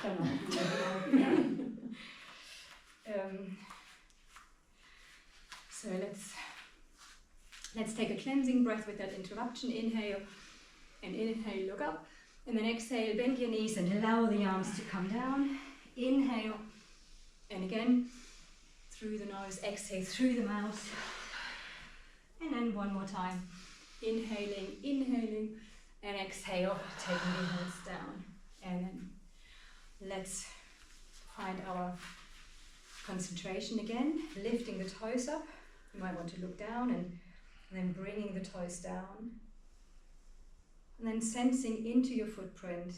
Don't know. So let's take a cleansing breath with that interruption. Inhale, and inhale, look up. And then exhale, bend your knees and allow the arms to come down. Inhale, and again, through the nose, exhale through the mouth. And then one more time. Inhaling, inhaling, and exhale, taking the hands down. And then let's find our concentration again, lifting the toes up. You might want to look down and then bringing the toes down. And then sensing into your footprint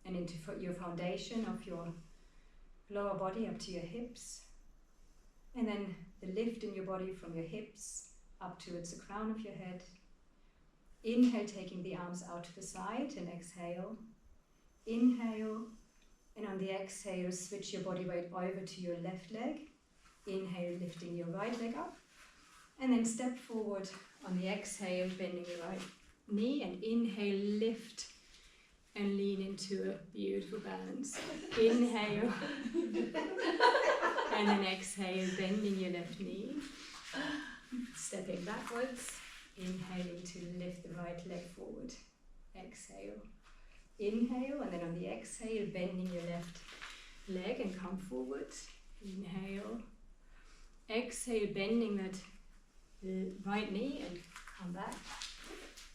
and into your foundation of your lower body up to your hips. And then the lift in your body from your hips up towards the crown of your head. Inhale, taking the arms out to the side, and exhale. Inhale, and on the exhale, switch your body weight over to your left leg. Inhale, lifting your right leg up. And then step forward on the exhale, bending your right knee, and inhale, lift and lean into a beautiful balance. Inhale, and then exhale, bending your left knee, stepping backwards, inhaling to lift the right leg forward. Exhale, inhale, and then on the exhale, bending your left leg and come forward. Inhale, exhale, bending that right knee and come back.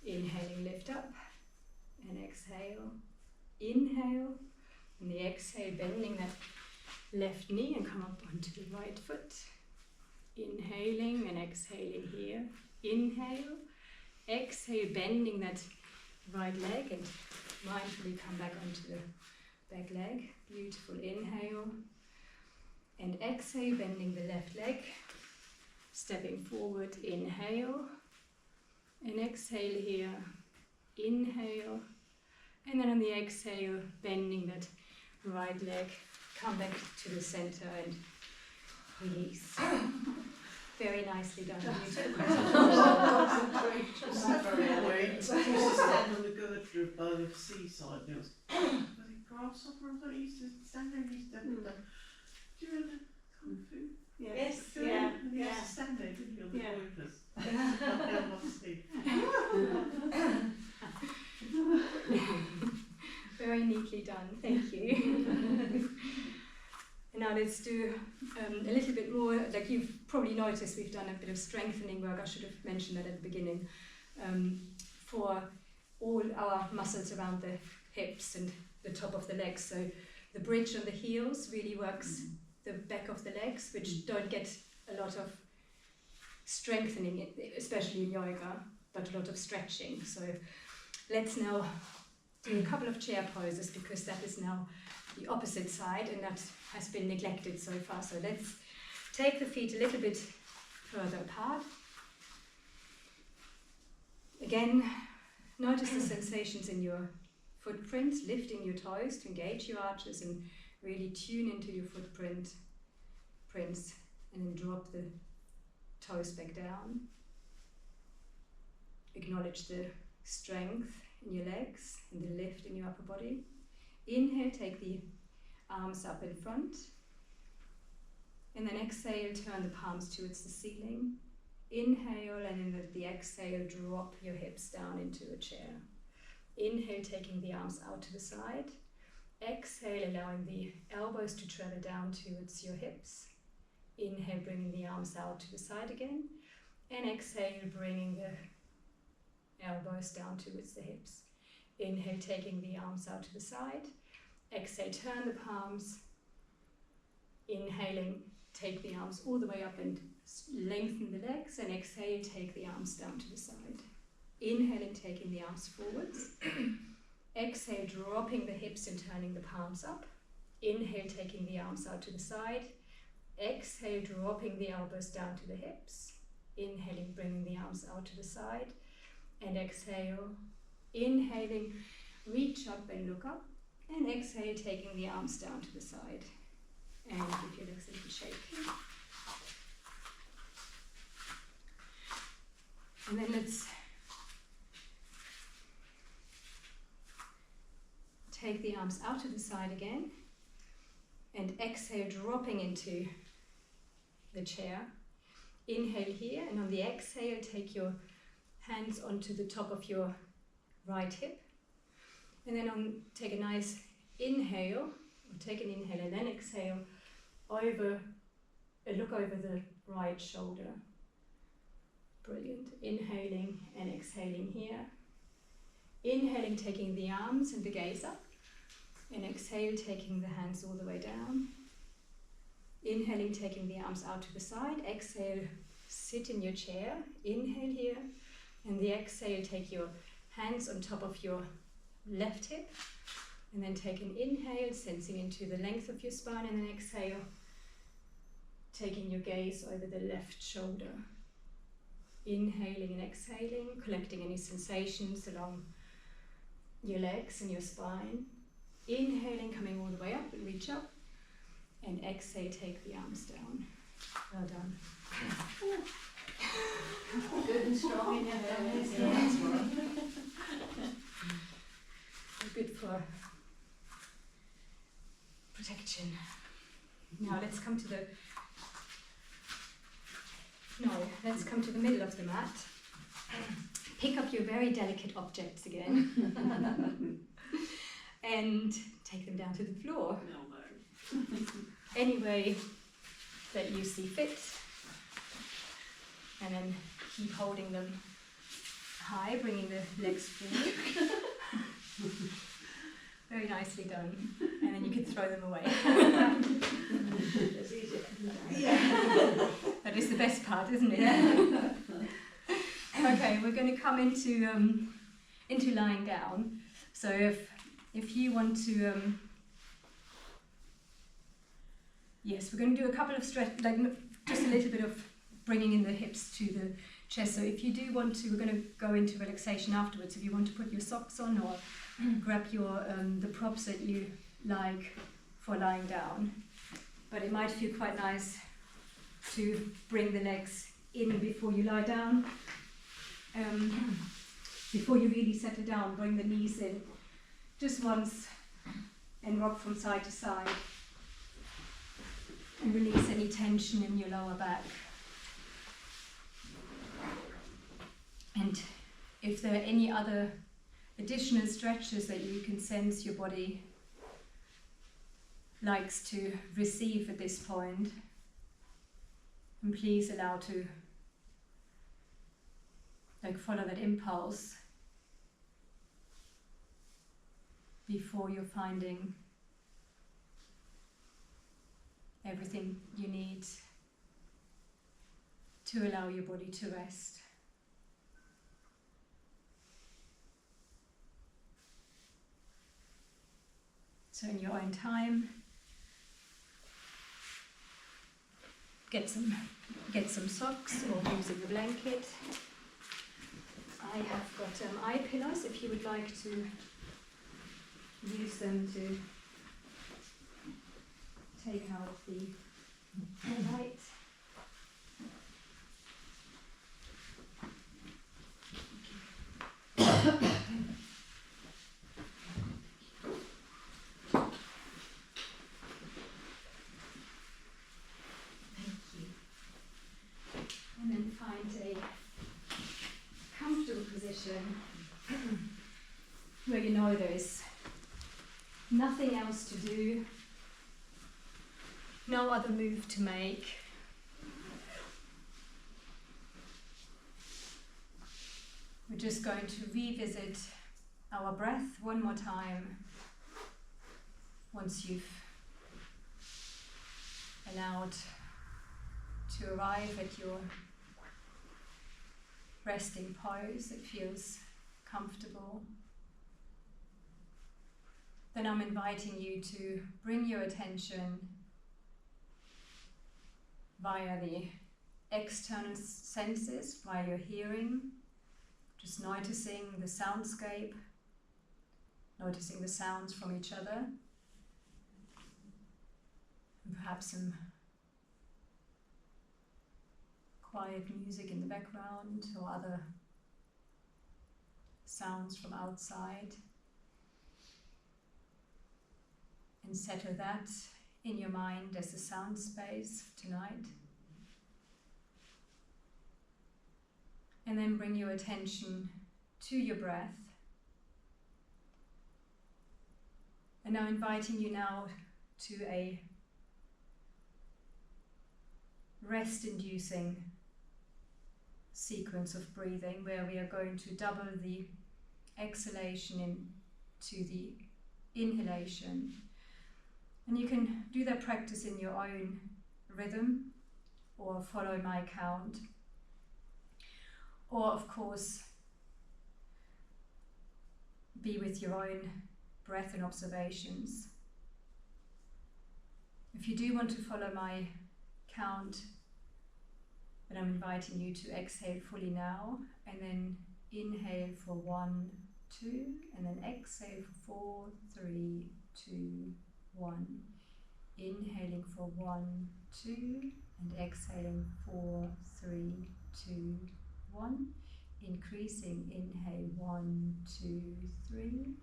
Inhaling, lift up, and exhale. Inhale, and the exhale, bending that left knee and come up onto the right foot. Inhaling and exhaling here. Inhale, exhale, bending that right leg and mindfully come back onto the back leg. Beautiful. Inhale, and exhale, bending the left leg, stepping forward. Inhale, and exhale here. Inhale, and then on the exhale, bending that right leg, come back to the center and release. Very nicely done. Beautiful. I used to stand on the girder by the seaside, and it was bloody grasshopper. I thought he used to stand there and he used to do you remember Kung Fu? Yes, And he used to stand there, didn't he, on the pointers? Very neatly done, thank you. And now let's do a little bit more, like you've probably noticed we've done a bit of strengthening work. I should have mentioned that at the beginning, for all our muscles around the hips and the top of the legs. So the bridge on the heels really works the back of the legs, which don't get a lot of strengthening, especially in yoga, but a lot of stretching. So let's now do a couple of chair poses, because that is now the opposite side and that has been neglected so far. So let's take the feet a little bit further apart. Again, notice the sensations in your footprints, lifting your toes to engage your arches and really tune into your footprints, and then drop the toes back down. Acknowledge the strength in your legs and the lift in your upper body. Inhale, take the arms up in front. And then exhale, turn the palms towards the ceiling. Inhale, and in the exhale, drop your hips down into a chair. Inhale, taking the arms out to the side. Exhale, allowing the elbows to travel down towards your hips. Inhale, bringing the arms out to the side again. And exhale, bringing the elbows down towards the hips. Inhale, taking the arms out to the side. Exhale, turn the palms. Inhaling, take the arms all the way up and lengthen the legs. And exhale, take the arms down to the side. Inhaling, taking the arms forwards. Exhale, dropping the hips and turning the palms up. Inhale, taking the arms out to the side. Exhale, dropping the elbows down to the hips. Inhaling, bringing the arms out to the side. And exhale, inhaling, reach up and look up. And exhale, taking the arms down to the side. And give your legs a little shake. And then let's take the arms out to the side again, and exhale, dropping into the chair. Inhale here, and on the exhale, take your hands onto the top of your right hip. And then take a nice inhale, or take an inhale and then exhale, look over the right shoulder. Brilliant. Inhaling and exhaling here. Inhaling, taking the arms and the gaze up. And exhale, taking the hands all the way down. Inhaling, taking the arms out to the side. Exhale, sit in your chair. Inhale here. And the exhale, take your hands on top of your left hip. And then take an inhale, sensing into the length of your spine. And then exhale, taking your gaze over the left shoulder. Inhaling and exhaling, collecting any sensations along your legs and your spine. Inhaling, coming all the way up and reach up. And exhale, take the arms down. Well done. Good and strong in your belly. Good for protection. Now let's come to the middle of the mat. Pick up your very delicate objects again. And take them down to the floor. Any way that you see fit. And then keep holding them high, bringing the legs forward. Very nicely done. And then you can throw them away. It's easier. Yeah. That is the best part, isn't it? Okay, we're going to come into lying down. So if you want to, yes, we're going to do a couple of stretch, like just a little bit of bringing in the hips to the chest. So if you do want to, we're going to go into relaxation afterwards. If you want to put your socks on or grab your the props that you like for lying down. But it might feel quite nice to bring the legs in before you lie down. Before you really settle down, bring the knees in just once and rock from side to side. And release any tension in your lower back. And if there are any other additional stretches that you can sense your body likes to receive at this point, and please allow to follow that impulse before you're finding everything you need to allow your body to rest. So in your own time, get some socks or using a blanket. I have got eye pillows if you would like to use them to take out the light. And then find a comfortable position where you know there is nothing else to do, no other move to make. We're just going to revisit our breath one more time once you've allowed to arrive at your resting pose that feels comfortable. Then I'm inviting you to bring your attention via the external senses, via your hearing, just noticing the soundscape, noticing the sounds from each other, and perhaps some quiet music in the background or other sounds from outside. and settle that in your mind as a sound space tonight. And then bring your attention to your breath. And now inviting you now to a rest-inducing sequence of breathing where we are going to double the exhalation into the inhalation. And you can do that practice in your own rhythm or follow my count. Or of course, be with your own breath and observations. If you do want to follow my count, then I'm inviting you to exhale fully now, and then inhale for 1, 2, and then exhale for 4, 3, 2, 1. Inhaling for 1, 2, and exhaling 4, 3, 2, 1. Increasing, inhale 1, 2, 3.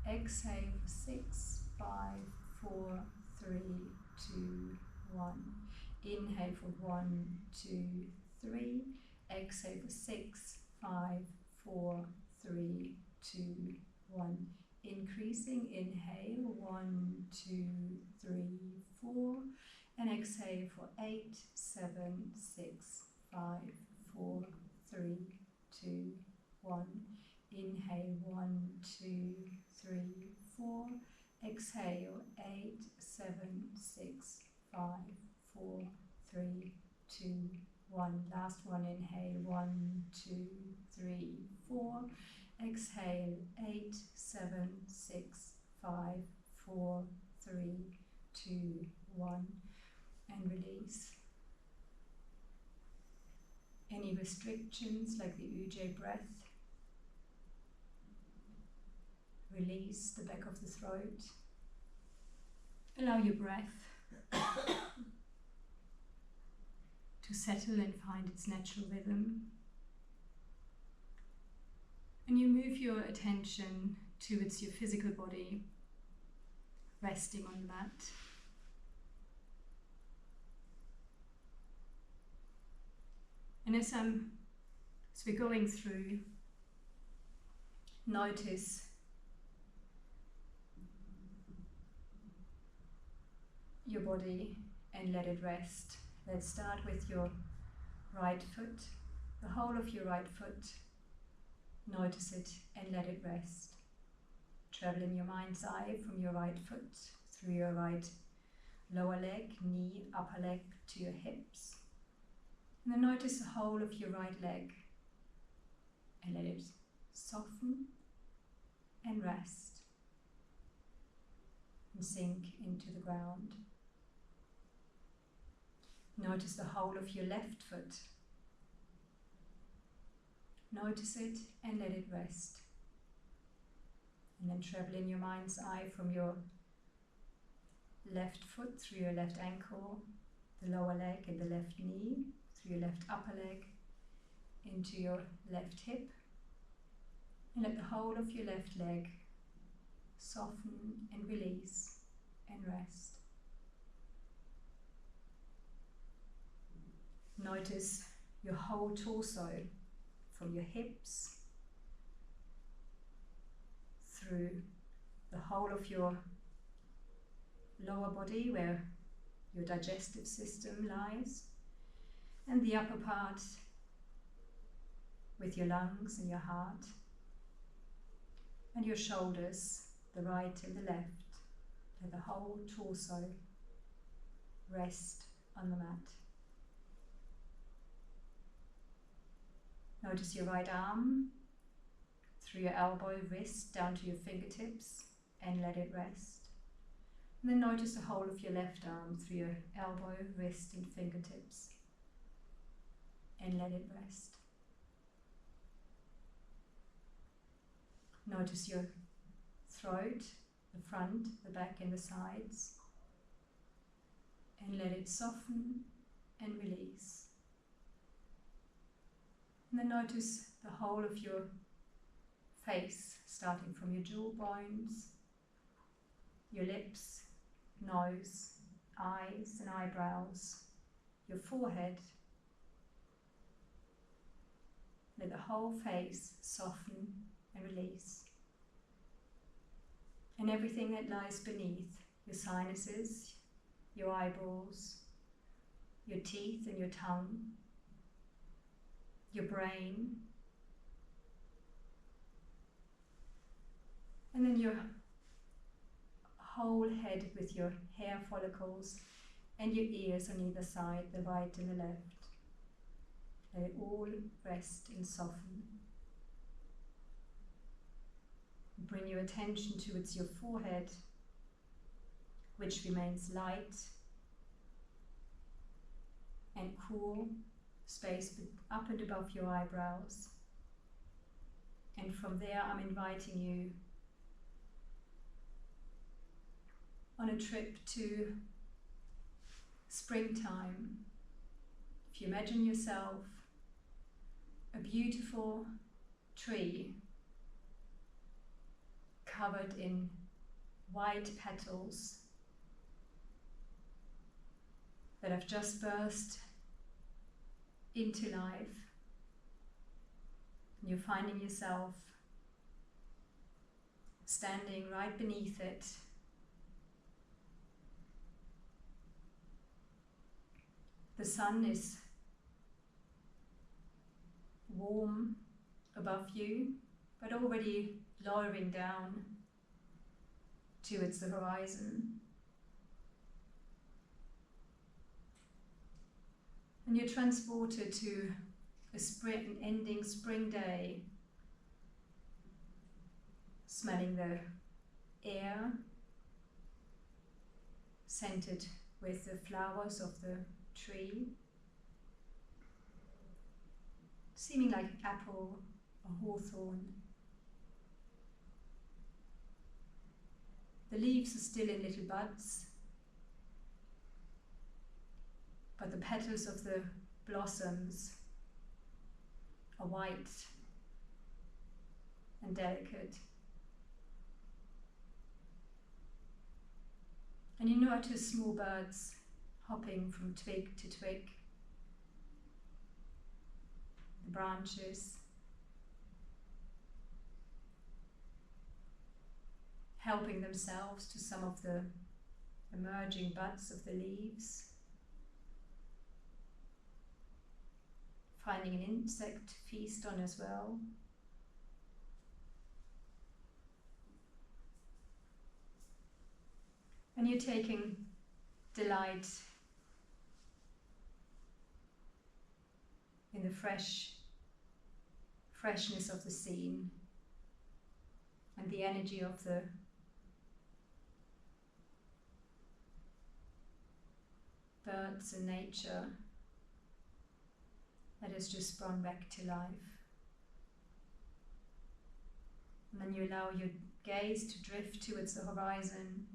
Exhale for 6, 5, 4, 3, 2, 1. Inhale for 1, 2, 3. Exhale for 6, 5, 4, 3, 2, 1. Increasing, inhale 1, 2, 3, 4. And exhale for 8, 7, 6, 5, 4, 3, 2, 1. Inhale 1, 2, 3, 4. Exhale 8, 7, 6, 5, 4, 3, 2, 1. Last one, inhale 1, 2, 3, 4. Exhale 8, 7, 6, 5, 4, 3, 2, 1. And release. Any restrictions like the Ujjayi breath, release the back of the throat. Allow your breath to settle and find its natural rhythm. And you move your attention towards your physical body, resting on the mat. And as we're going through, notice your body and let it rest. Let's start with your right foot, the whole of your right foot. Notice it and let it rest. Travel in your mind's eye from your right foot through your right lower leg, knee, upper leg to your hips. And then notice the whole of your right leg and let it soften and rest and sink into the ground. Notice the whole of your left foot. Notice it and let it rest. And then travel in your mind's eye from your left foot through your left ankle, the lower leg and the left knee, through your left upper leg, into your left hip. And let the whole of your left leg soften and release and rest. Notice your whole torso, from your hips through the whole of your lower body where your digestive system lies, and the upper part with your lungs and your heart, and your shoulders, the right and the left. Let the whole torso rest on the mat. Notice your right arm through your elbow, wrist, down to your fingertips, and let it rest. And then notice the whole of your left arm through your elbow, wrist, and fingertips, and let it rest. Notice your throat, the front, the back, and the sides, and let it soften and release. And then notice the whole of your face, starting from your jawbones, your lips, nose, eyes and eyebrows, your forehead. Let the whole face soften and release. And everything that lies beneath, your sinuses, your eyeballs, your teeth and your tongue, your brain, and then your whole head with your hair follicles and your ears on either side, the right and the left. Let it all rest and soften. Bring your attention towards your forehead, which remains light and cool, space up and above your eyebrows. And from there, I'm inviting you on a trip to springtime. If you imagine yourself a beautiful tree covered in white petals that have just burst into life, and you're finding yourself standing right beneath it. The sun is warm above you, but already lowering down towards the horizon. And you're transported to an ending spring day, smelling the air, scented with the flowers of the tree, seeming like apple or hawthorn. The leaves are still in little buds, but the petals of the blossoms are white and delicate. And you notice small birds hopping from twig to twig, the branches, helping themselves to some of the emerging buds of the leaves, finding an insect to feast on as well. And you're taking delight in the freshness of the scene and the energy of the birds and nature that has just sprung back to life. And then you allow your gaze to drift towards the horizon,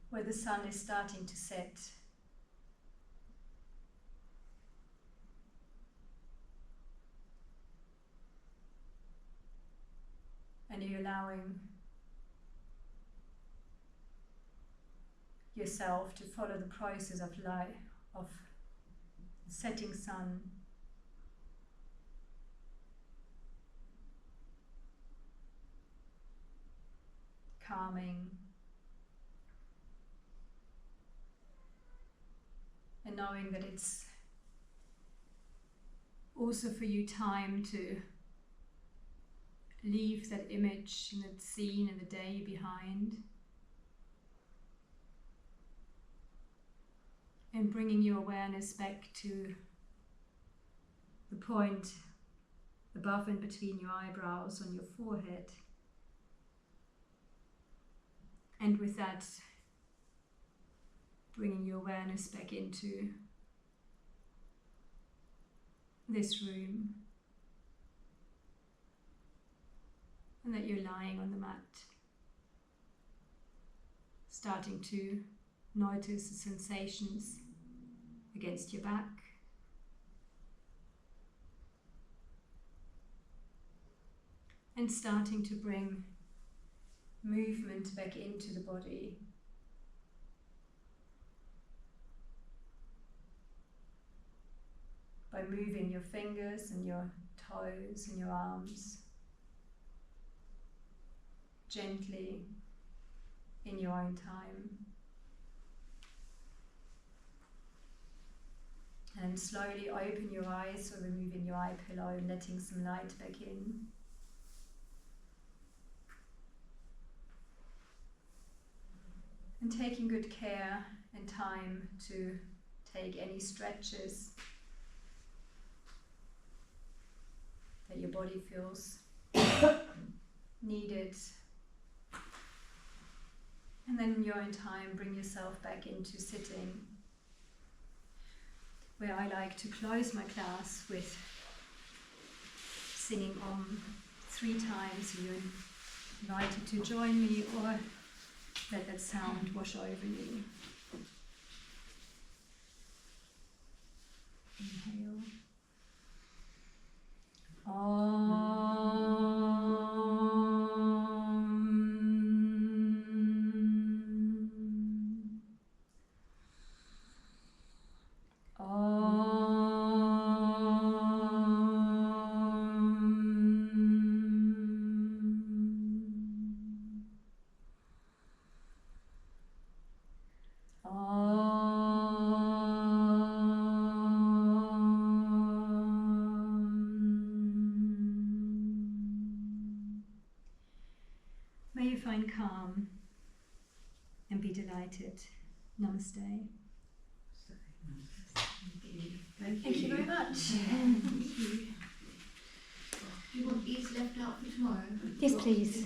where the sun is starting to set. And you're allowing yourself to follow the process of life, of the setting sun, calming, and knowing that it's also for you time to leave that image and that scene and the day behind, and bringing your awareness back to the point above and between your eyebrows on your forehead. And with that, bringing your awareness back into this room, and that you're lying on the mat, starting to notice the sensations against your back, and starting to bring movement back into the body. By moving your fingers and your toes and your arms gently in your own time. And slowly open your eyes or removing your eye pillow and letting some light back in. And taking good care and time to take any stretches that your body feels needed. And then in your own time, bring yourself back into sitting, where I like to close my class with singing Om 3 times. You're invited to join me or let that sound wash over you. Inhale. May you find calm and be delighted. Namaste. Thank you very much. Thank you. Do you want these left out for tomorrow? Yes, please.